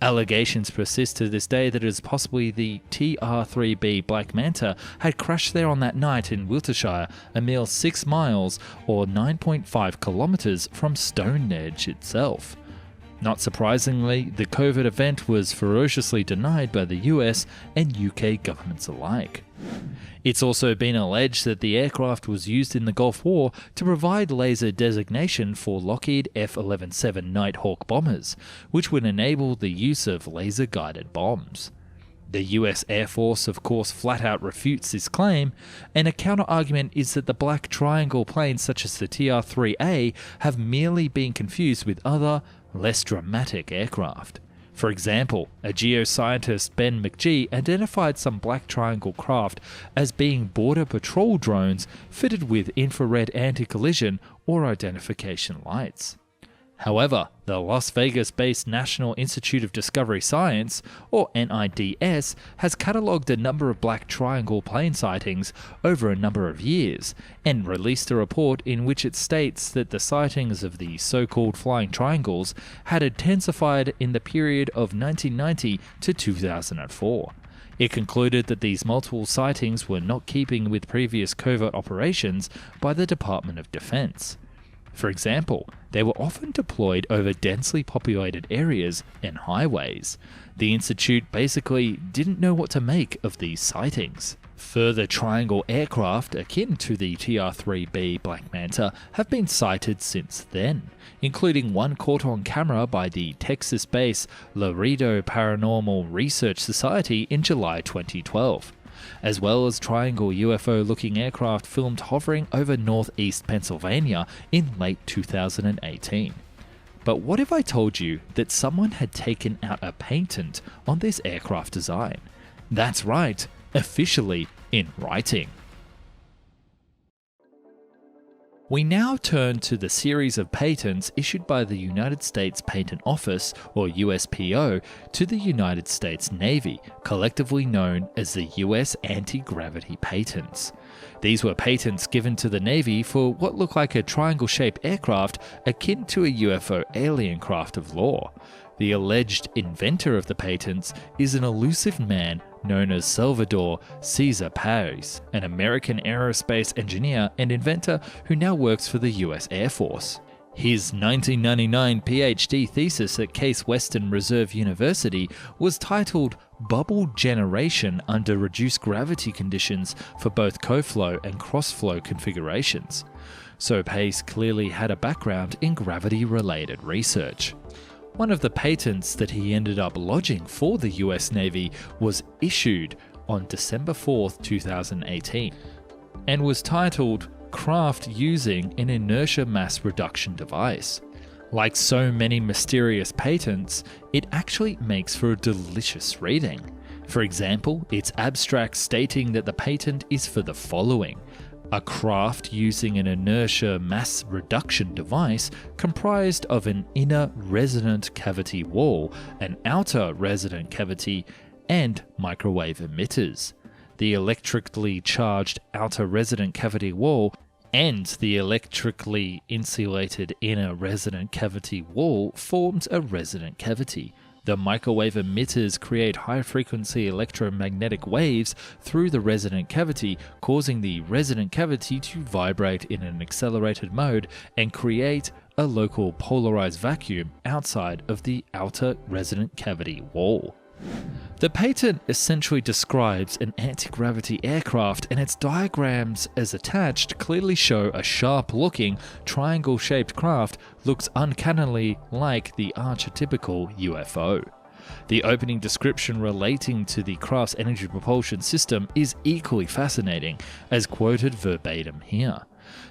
Allegations persist to this day that it is possibly the TR-3B Black Manta had crashed there on that night in Wiltshire, a mere 6 miles or 9.5 kilometres from Stonehenge itself. Not surprisingly, the covert event was ferociously denied by the US and UK governments alike. It's also been alleged that the aircraft was used in the Gulf War to provide laser designation for Lockheed F-117 Nighthawk bombers, which would enable the use of laser-guided bombs. The US Air Force, of course, flat-out refutes this claim, and a counter-argument is that the black triangle planes such as the TR-3A have merely been confused with other, less dramatic aircraft. For example, a geoscientist, Ben McGee, identified some black triangle craft as being border patrol drones fitted with infrared anti-collision or identification lights. However, the Las Vegas-based National Institute of Discovery Science, or NIDS, has catalogued a number of black triangle plane sightings over a number of years, and released a report in which it states that the sightings of the so-called flying triangles had intensified in the period of 1990 to 2004. It concluded that these multiple sightings were not keeping with previous covert operations by the Department of Defense. For example, they were often deployed over densely populated areas and highways. The Institute basically didn't know what to make of these sightings. Further triangle aircraft akin to the TR-3B Black Manta have been sighted since then, including one caught on camera by the Texas-based Laredo Paranormal Research Society in July 2012. As well as triangle UFO-looking aircraft filmed hovering over northeast Pennsylvania in late 2018. But what if I told you that someone had taken out a patent on this aircraft design? That's right, officially in writing. We now turn to the series of patents issued by the United States Patent Office, or USPO, to the United States Navy, collectively known as the US Anti-Gravity Patents. These were patents given to the Navy for what looked like a triangle-shaped aircraft akin to a UFO alien craft of law. The alleged inventor of the patents is an elusive man known as Salvador Pais, an American aerospace engineer and inventor who now works for the US Air Force. His 1999 PhD thesis at Case Western Reserve University was titled Bubble Generation under Reduced Gravity Conditions for both co-flow and cross-flow configurations. So Pais clearly had a background in gravity-related research. One of the patents that he ended up lodging for the US Navy was issued on December 4th, 2018, and was titled Craft Using an Inertia Mass Reduction Device. Like so many mysterious patents, it actually makes for a delicious reading. For example, its abstract stating that the patent is for the following: a craft using an inertia mass reduction device comprised of an inner resonant cavity wall, an outer resonant cavity, and microwave emitters. The electrically charged outer resonant cavity wall and the electrically insulated inner resonant cavity wall forms a resonant cavity. The microwave emitters create high-frequency electromagnetic waves through the resonant cavity, causing the resonant cavity to vibrate in an accelerated mode and create a local polarized vacuum outside of the outer resonant cavity wall. The patent essentially describes an anti-gravity aircraft, and its diagrams as attached clearly show a sharp-looking, triangle-shaped craft looks uncannily like the archetypical UFO. The opening description relating to the craft's energy propulsion system is equally fascinating, as quoted verbatim here.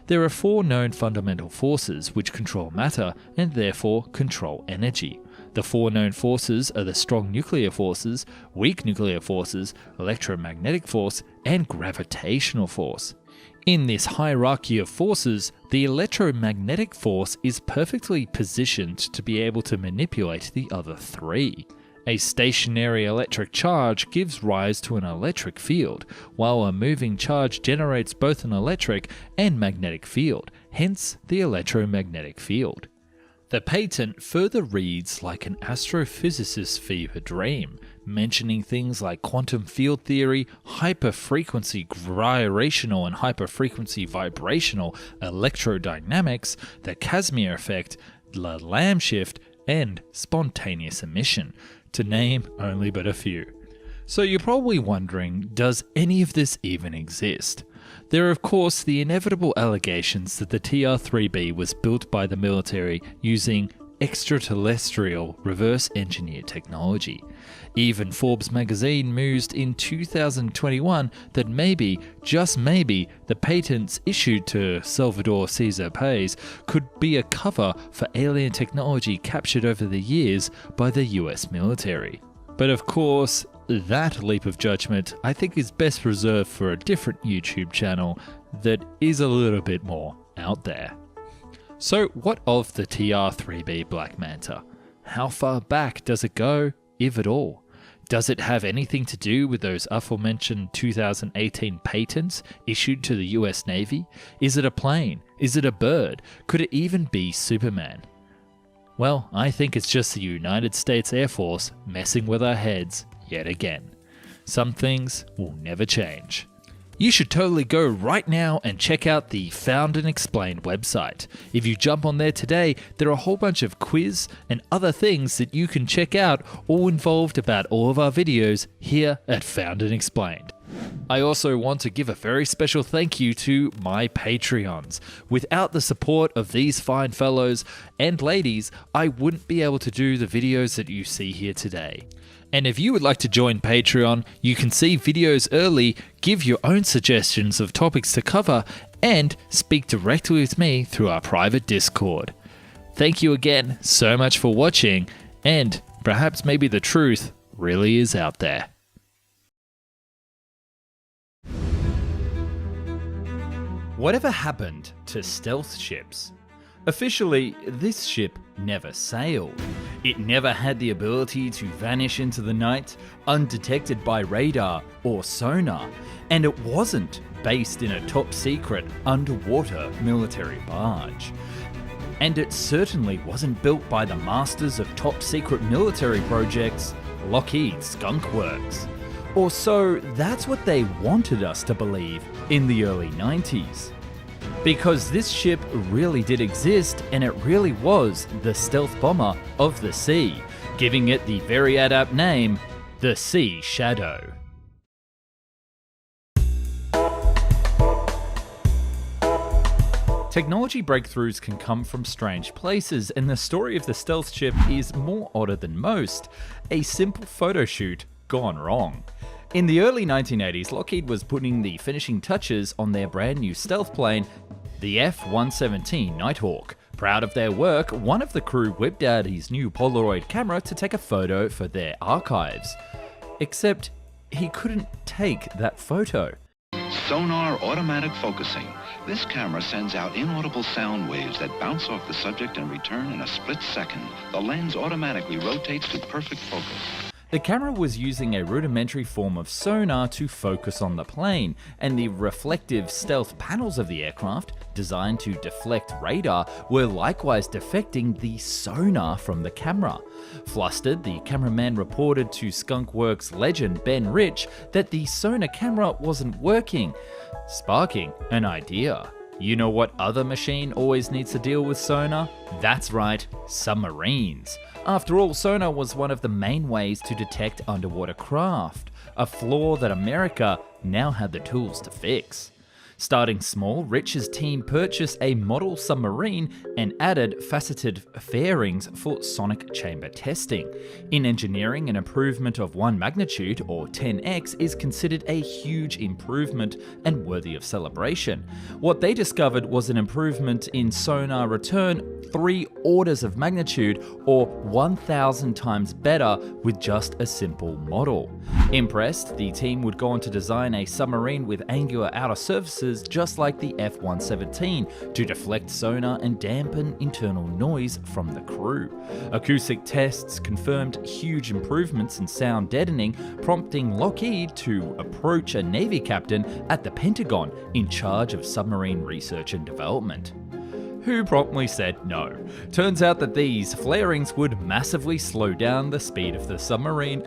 There are 4 known fundamental forces which control matter and therefore control energy. The 4 known forces are the strong nuclear forces, weak nuclear forces, electromagnetic force, and gravitational force. In this hierarchy of forces, the electromagnetic force is perfectly positioned to be able to manipulate the other 3. A stationary electric charge gives rise to an electric field, while a moving charge generates both an electric and magnetic field, hence the electromagnetic field. The patent further reads like an astrophysicist's fever dream, mentioning things like quantum field theory, hyperfrequency gyrational and hyperfrequency vibrational electrodynamics, the Casimir effect, the Lamb shift, and spontaneous emission, to name only but a few. So you're probably wondering, does any of this even exist? There are of course the inevitable allegations that the TR-3B was built by the military using extraterrestrial reverse engineered technology. Even Forbes magazine mused in 2021 that maybe, just maybe, the patents issued to Salvador Pais could be a cover for alien technology captured over the years by the US military. But of course, that leap of judgment I think is best reserved for a different YouTube channel that is a little bit more out there. So what of the TR-3B Black Manta? How far back does it go, if at all? Does it have anything to do with those aforementioned 2018 patents issued to the US Navy? Is it a plane? Is it a bird? Could it even be Superman? Well, I think it's just the United States Air Force messing with our heads yet again. Some things will never change. You should totally go right now and check out the Found and Explained website. If you jump on there today, there are a whole bunch of quiz and other things that you can check out, all involved about all of our videos here at Found and Explained. I also want to give a very special thank you to my Patreons. Without the support of these fine fellows and ladies, I wouldn't be able to do the videos that you see here today. And if you would like to join Patreon, you can see videos early, give your own suggestions of topics to cover, and speak directly with me through our private Discord. Thank you again so much for watching, and perhaps maybe the truth really is out there. Whatever happened to stealth ships? Officially, this ship never sailed. It never had the ability to vanish into the night, undetected by radar or sonar, and it wasn't based in a top-secret underwater military barge. And it certainly wasn't built by the masters of top-secret military projects, Lockheed Skunk Works. Or so that's what they wanted us to believe in the early 90s. Because this ship really did exist, and it really was the stealth bomber of the sea, giving it the very adept name, the Sea Shadow. Technology breakthroughs can come from strange places, and the story of the stealth ship is more odder than most. A simple photo shoot gone wrong. In the early 1980s, Lockheed was putting the finishing touches on their brand new stealth plane, the F-117 Nighthawk. Proud of their work, one of the crew whipped out his new Polaroid camera to take a photo for their archives. Except he couldn't take that photo. Sonar automatic focusing. This camera sends out inaudible sound waves that bounce off the subject and return in a split second. The lens automatically rotates to perfect focus. The camera was using a rudimentary form of sonar to focus on the plane, and the reflective stealth panels of the aircraft, designed to deflect radar, were likewise deflecting the sonar from the camera. Flustered, the cameraman reported to Skunkworks legend Ben Rich that the sonar camera wasn't working, sparking an idea. You know what other machine always needs to deal with sonar? That's right, submarines. After all, sonar was one of the main ways to detect underwater craft, a flaw that America now had the tools to fix. Starting small, Rich's team purchased a model submarine and added faceted fairings for sonic chamber testing. In engineering, an improvement of 1 magnitude, or 10x, is considered a huge improvement and worthy of celebration. What they discovered was an improvement in sonar return 3 orders of magnitude, or 1,000 times better, with just a simple model. Impressed, the team would go on to design a submarine with angular outer surfaces just like the F-117 to deflect sonar and dampen internal noise from the crew. Acoustic tests confirmed huge improvements in sound deadening, prompting Lockheed to approach a Navy captain at the Pentagon in charge of submarine research and development, who promptly said no. Turns out that these flarings would massively slow down the speed of the submarine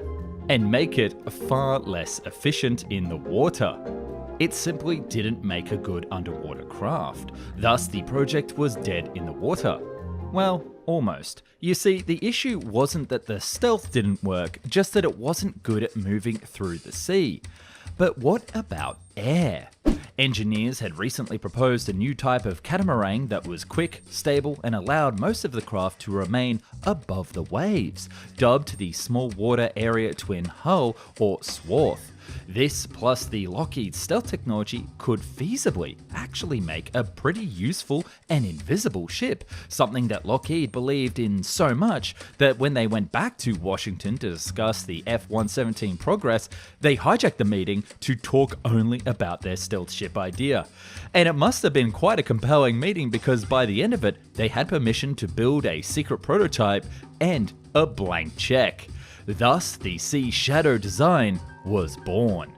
and make it far less efficient in the water. It simply didn't make a good underwater craft. Thus, the project was dead in the water. Well, almost. You see, the issue wasn't that the stealth didn't work, just that it wasn't good at moving through the sea. But what about air? Engineers had recently proposed a new type of catamaran that was quick, stable, and allowed most of the craft to remain above the waves, dubbed the Small Water Area Twin Hull, or SWART. This, plus the Lockheed stealth technology, could feasibly actually make a pretty useful and invisible ship, something that Lockheed believed in so much that when they went back to Washington to discuss the F-117 progress, they hijacked the meeting to talk only about their stealth ship idea. And it must have been quite a compelling meeting, because by the end of it, they had permission to build a secret prototype and a blank check. Thus, the Sea Shadow design was born.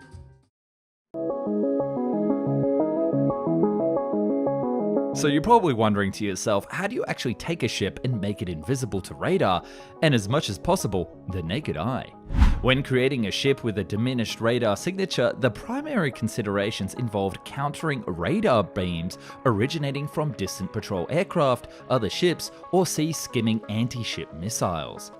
So you're probably wondering to yourself, how do you actually take a ship and make it invisible to radar, and as much as possible, the naked eye? When creating a ship with a diminished radar signature, the primary considerations involved countering radar beams originating from distant patrol aircraft, other ships, or sea-skimming anti-ship missiles.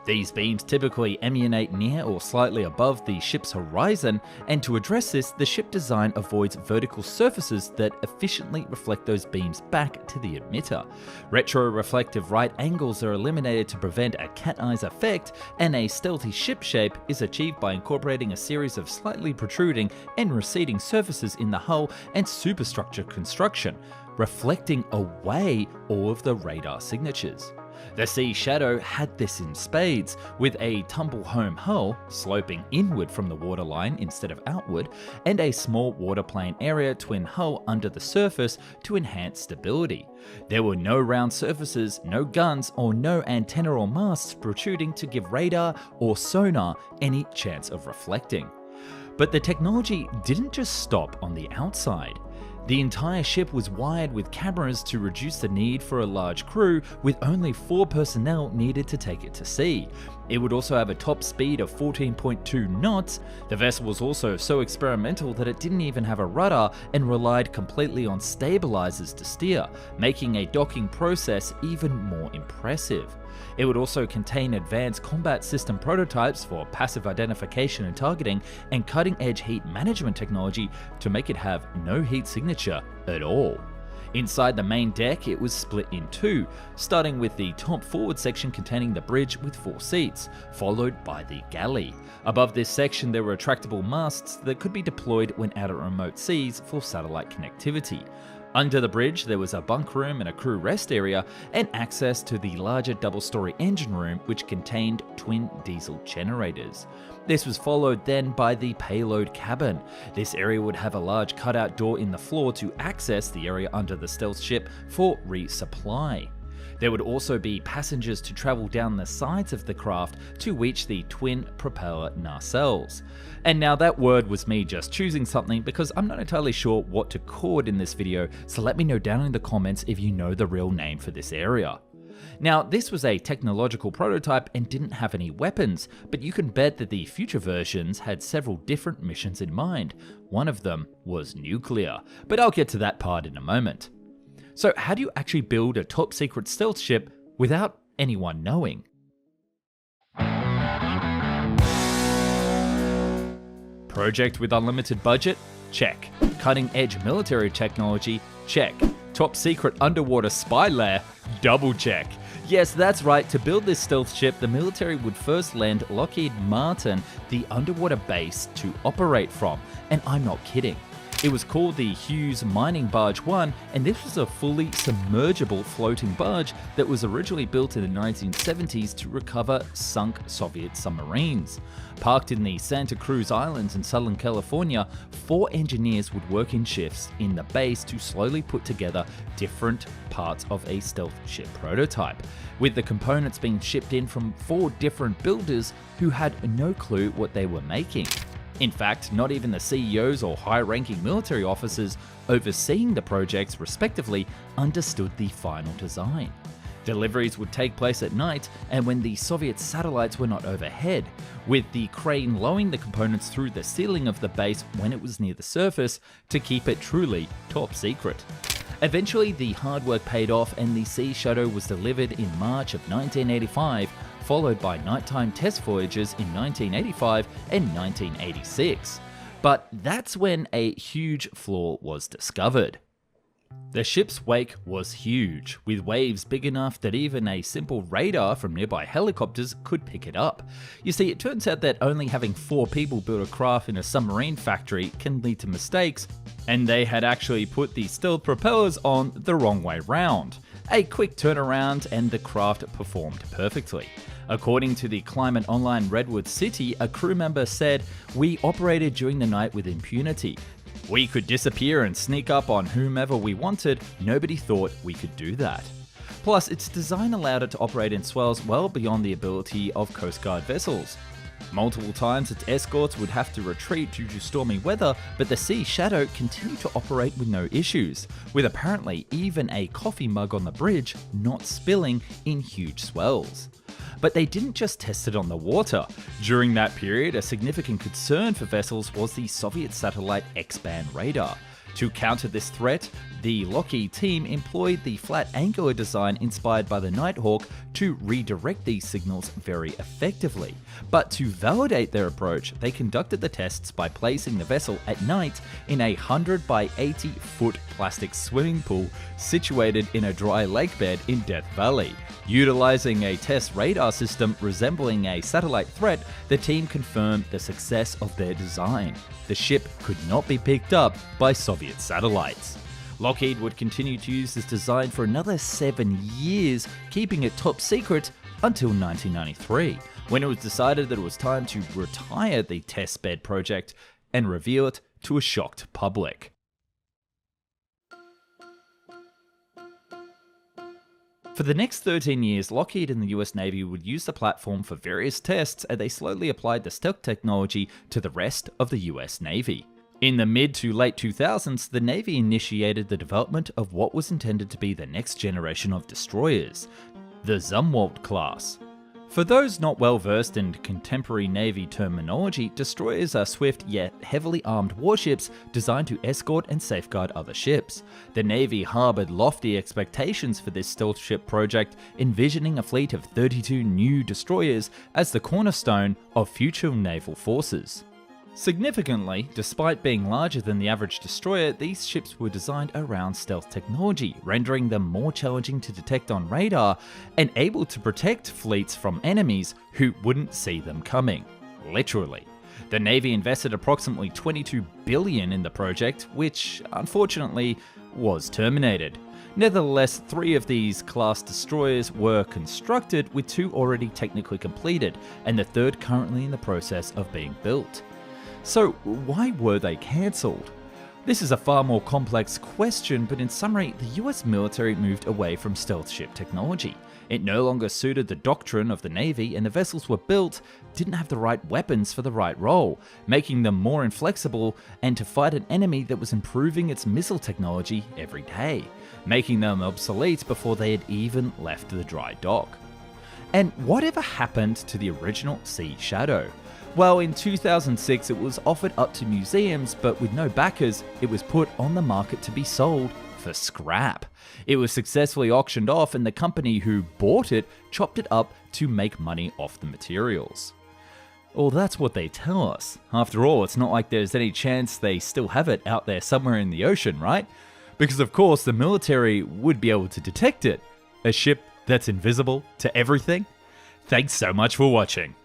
These beams typically emanate near or slightly above the ship's horizon, and to address this, the ship design avoids vertical surfaces that efficiently reflect those beams back to the emitter. Retroreflective right angles are eliminated to prevent a cat eyes effect, and a stealthy ship shape is achieved by incorporating a series of slightly protruding and receding surfaces in the hull and superstructure construction, reflecting away all of the radar signatures. The Sea Shadow had this in spades, with a tumble-home hull sloping inward from the waterline instead of outward, and a small waterplane area twin hull under the surface to enhance stability. There were no round surfaces, no guns, or no antenna or masts protruding to give radar or sonar any chance of reflecting. But the technology didn't just stop on the outside. The entire ship was wired with cameras to reduce the need for a large crew, with only 4 personnel needed to take it to sea. It would also have a top speed of 14.2 knots. The vessel was also so experimental that it didn't even have a rudder and relied completely on stabilizers to steer, making a docking process even more impressive. It would also contain advanced combat system prototypes for passive identification and targeting, and cutting-edge heat management technology to make it have no heat signature at all. Inside the main deck, it was split in 2, starting with the top forward section containing the bridge with 4 seats, followed by the galley. Above this section there were retractable masts that could be deployed when out at remote seas for satellite connectivity. Under the bridge there was a bunk room and a crew rest area, and access to the larger double-story engine room which contained twin diesel generators. This was followed then by the payload cabin. This area would have a large cutout door in the floor to access the area under the stealth ship for resupply. There would also be passengers to travel down the sides of the craft to reach the twin propeller nacelles. And now that word was me just choosing something because I'm not entirely sure what to call it in this video, so let me know down in the comments if you know the real name for this area. Now, this was a technological prototype and didn't have any weapons, but you can bet that the future versions had several different missions in mind. One of them was nuclear, but I'll get to that part in a moment. So how do you actually build a top secret stealth ship without anyone knowing? Project with unlimited budget? Check. Cutting edge military technology? Check. Top secret underwater spy lair? Double check. Yes, that's right, to build this stealth ship, the military would first lend Lockheed Martin the underwater base to operate from, and I'm not kidding. It was called the Hughes Mining Barge 1, and this was a fully submergible floating barge that was originally built in the 1970s to recover sunk Soviet submarines. Parked in the Santa Cruz Islands in Southern California, 4 engineers would work in shifts in the base to slowly put together different parts of a stealth ship prototype, with the components being shipped in from 4 different builders who had no clue what they were making. In fact, not even the CEOs or high-ranking military officers overseeing the projects respectively understood the final design. Deliveries would take place at night and when the Soviet satellites were not overhead, with the crane lowering the components through the ceiling of the base when it was near the surface to keep it truly top secret. Eventually, the hard work paid off and the Sea Shadow was delivered in March of 1985, followed by nighttime test voyages in 1985 and 1986. But that's when a huge flaw was discovered. The ship's wake was huge, with waves big enough that even a simple radar from nearby helicopters could pick it up. You see, it turns out that only having 4 people build a craft in a submarine factory can lead to mistakes, and they had actually put the stealth propellers on the wrong way round. A quick turnaround and the craft performed perfectly. According to the Climate Online Redwood City, a crew member said, "We operated during the night with impunity. We could disappear and sneak up on whomever we wanted. Nobody thought we could do that." Plus, its design allowed it to operate in swells well beyond the ability of Coast Guard vessels. Multiple times its escorts would have to retreat due to stormy weather, but the Sea Shadow continued to operate with no issues, with apparently even a coffee mug on the bridge not spilling in huge swells. But they didn't just test it on the water. During that period, a significant concern for vessels was the Soviet satellite X-band radar. To counter this threat, the Lockheed team employed the flat angular design inspired by the Nighthawk to redirect these signals very effectively. But to validate their approach, they conducted the tests by placing the vessel at night in a 100 by 80 foot plastic swimming pool situated in a dry lake bed in Death Valley. Utilizing a test radar system resembling a satellite threat, the team confirmed the success of their design. The ship could not be picked up by Soviet satellites. Lockheed would continue to use this design for another 7 years, keeping it top secret until 1993, when it was decided that it was time to retire the test bed project and reveal it to a shocked public. For the next 13 years, Lockheed and the US Navy would use the platform for various tests as they slowly applied the stealth technology to the rest of the US Navy. In the mid to late 2000s, the Navy initiated the development of what was intended to be the next generation of destroyers, the Zumwalt class. For those not well versed in contemporary Navy terminology, destroyers are swift yet heavily armed warships designed to escort and safeguard other ships. The Navy harbored lofty expectations for this stealth ship project, envisioning a fleet of 32 new destroyers as the cornerstone of future naval forces. Significantly, despite being larger than the average destroyer, these ships were designed around stealth technology, rendering them more challenging to detect on radar and able to protect fleets from enemies who wouldn't see them coming. Literally. The Navy invested approximately $22 billion in the project, which unfortunately was terminated. Nevertheless, 3 of these class destroyers were constructed, with 2 already technically completed, and the 3rd currently in the process of being built. So why were they cancelled? This is a far more complex question, but in summary, the US military moved away from stealth ship technology. It no longer suited the doctrine of the Navy, and the vessels were built didn't have the right weapons for the right role, making them more inflexible and to fight an enemy that was improving its missile technology every day, making them obsolete before they had even left the dry dock. And whatever happened to the original Sea Shadow? Well, in 2006 it was offered up to museums, but with no backers, it was put on the market to be sold for scrap. It was successfully auctioned off, and the company who bought it chopped it up to make money off the materials. Well, that's what they tell us. After all, it's not like there's any chance they still have it out there somewhere in the ocean, right? Because of course the military would be able to detect it. A ship that's invisible to everything? Thanks so much for watching.